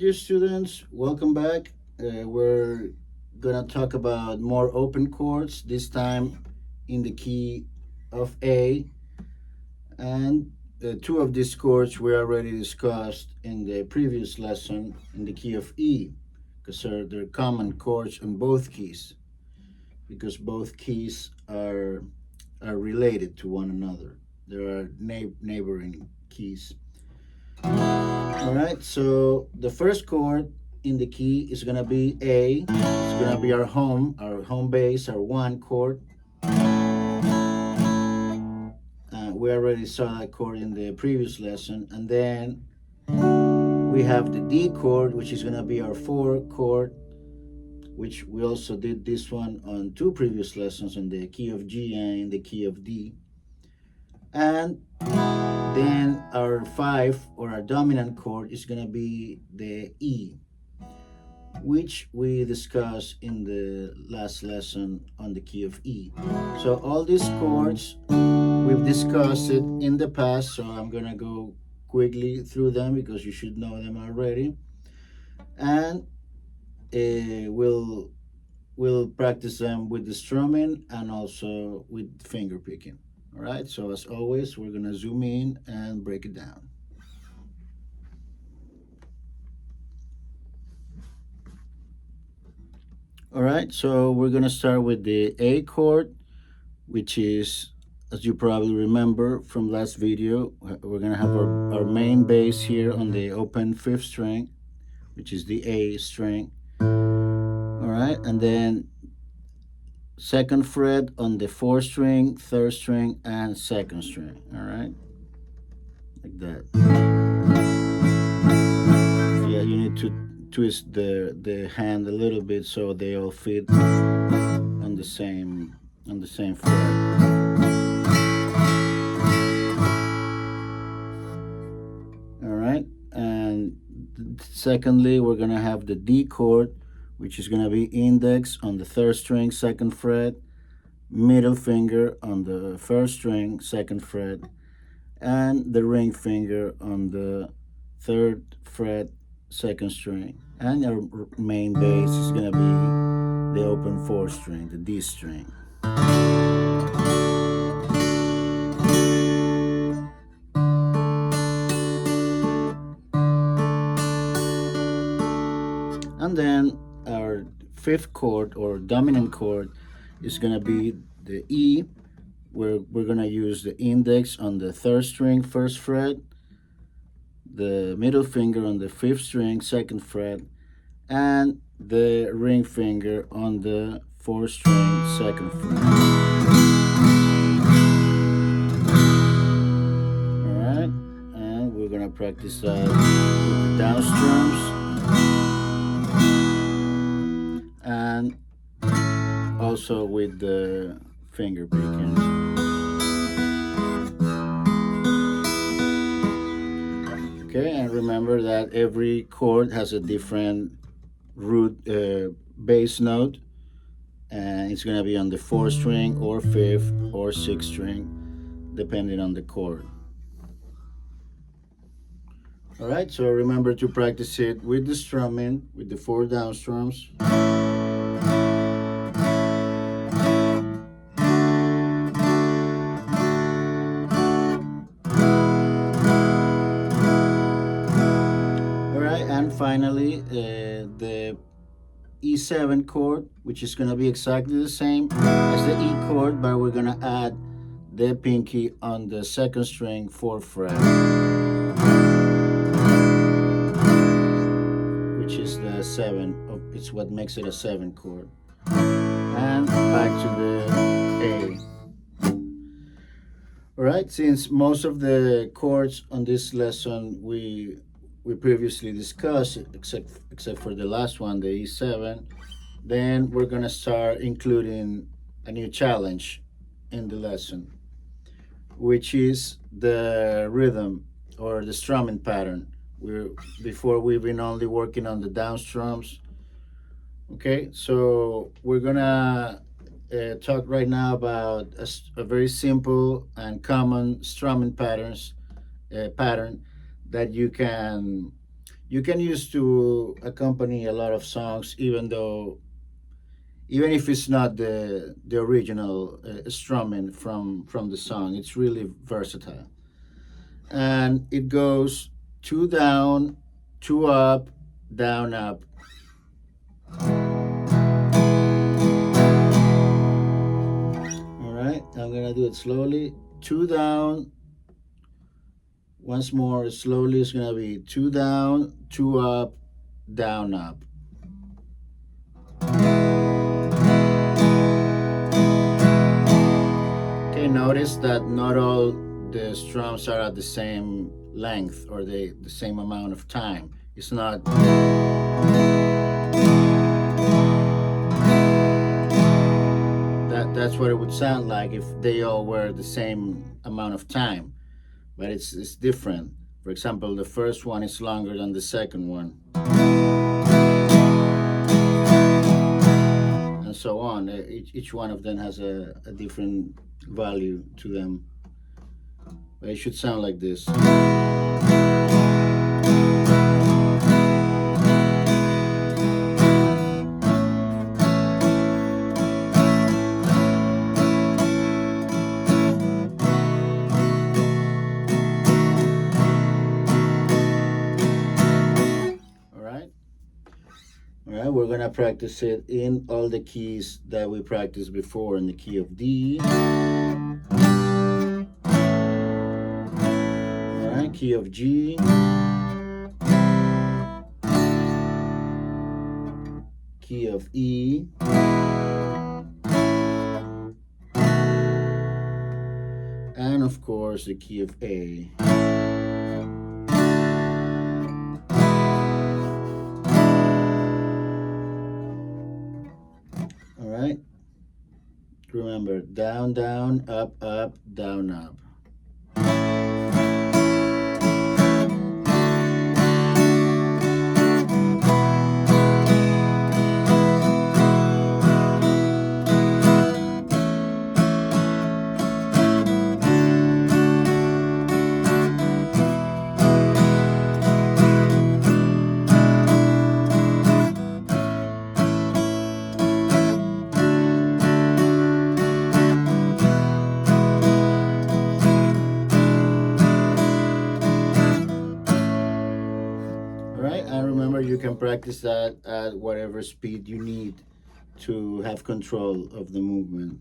dear students, welcome back. We're gonna talk about more open chords, this time in the key of A. And two of these chords we already discussed in the previous lesson in the key of E, because they're common chords on both keys, because both keys are related to one another. There are neighboring keys. All right, so the first chord in the key is gonna be A. It's gonna be our home base, our one chord. We already saw that chord in the previous lesson. And then we have the D chord, which is gonna be our four chord, which we also did this one on two previous lessons on the key of G and in the key of D. And then our five, or our dominant chord, is gonna be the E, which we discussed in the last lesson on the key of E. So all these chords, we've discussed it in the past, so I'm gonna go quickly through them because you should know them already. And we'll practice them with the strumming and also with finger picking. All right, so as always, we're gonna zoom in and break it down. All right, so we're gonna start with the A chord, which is, as you probably remember from last video, we're gonna have our main bass here on the open fifth string, which is the A string. All right, and then second fret on the fourth string, third string, and second string. All right, like that. Yeah, you need to twist the hand a little bit so they all fit on the same fret. All right, and secondly, we're gonna have the D chord, which is gonna be index on the third string, second fret, middle finger on the first string, second fret, and the ring finger on the third fret, second string. And our main bass is gonna be the open fourth string, the D string. And then our fifth chord, or dominant chord, is gonna be the E, where we're gonna use the index on the third string, first fret, the middle finger on the fifth string, second fret, and the ring finger on the fourth string, second fret. All right, and we're gonna practice that with the down strums and also with the finger picking. Okay, and remember that every chord has a different root bass note, and it's gonna be on the fourth string or fifth or sixth string, depending on the chord. All right, so remember to practice it with the strumming, with the four down strums. And finally, the E7 chord, which is going to be exactly the same as the E chord, but we're going to add the pinky on the second string, fourth fret, which is the 7. It's what makes it a 7 chord. And back to the A. All right, since most of the chords on this lesson we previously discussed, except for the last one, the E7, then we're gonna start including a new challenge in the lesson, which is the rhythm or the strumming pattern. Before we've been only working on the down strums. Okay, so we're gonna talk right now about a very simple and common strumming pattern that you can you can use to accompany a lot of songs, even if it's not the original strumming from the song. It's really versatile, and it goes two down, two up, down up. All right, I'm gonna do it slowly. Two down. Once more slowly. It's gonna be two down, two up, down up. Okay, notice that not all the strums are at the same length or the same amount of time. It's not. That's what it would sound like if they all were the same amount of time, but it's different. For example, the first one is longer than the second one, and so on. Each one of them has a different value to them. But it should sound like this. All right, we're gonna practice it in all the keys that we practiced before, in the key of D. All right, key of G. Key of E. And of course, the key of A. All right. Remember, down, down, up, up, down, up. Right, and remember you can practice that at whatever speed you need to have control of the movement.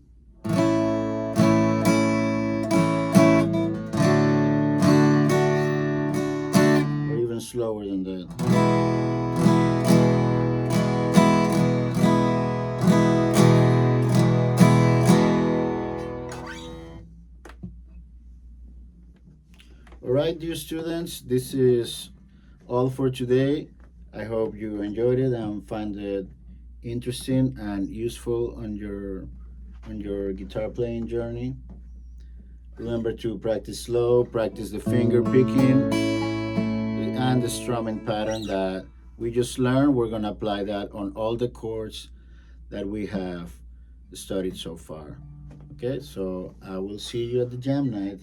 Or even slower than that. All right, dear students, this is all for today. I hope you enjoyed it and find it interesting and useful on your guitar playing journey. Remember to practice slow, practice the finger picking and the strumming pattern that we just learned. We're gonna apply that on all the chords that we have studied so far. Okay, so I will see you at the jam night.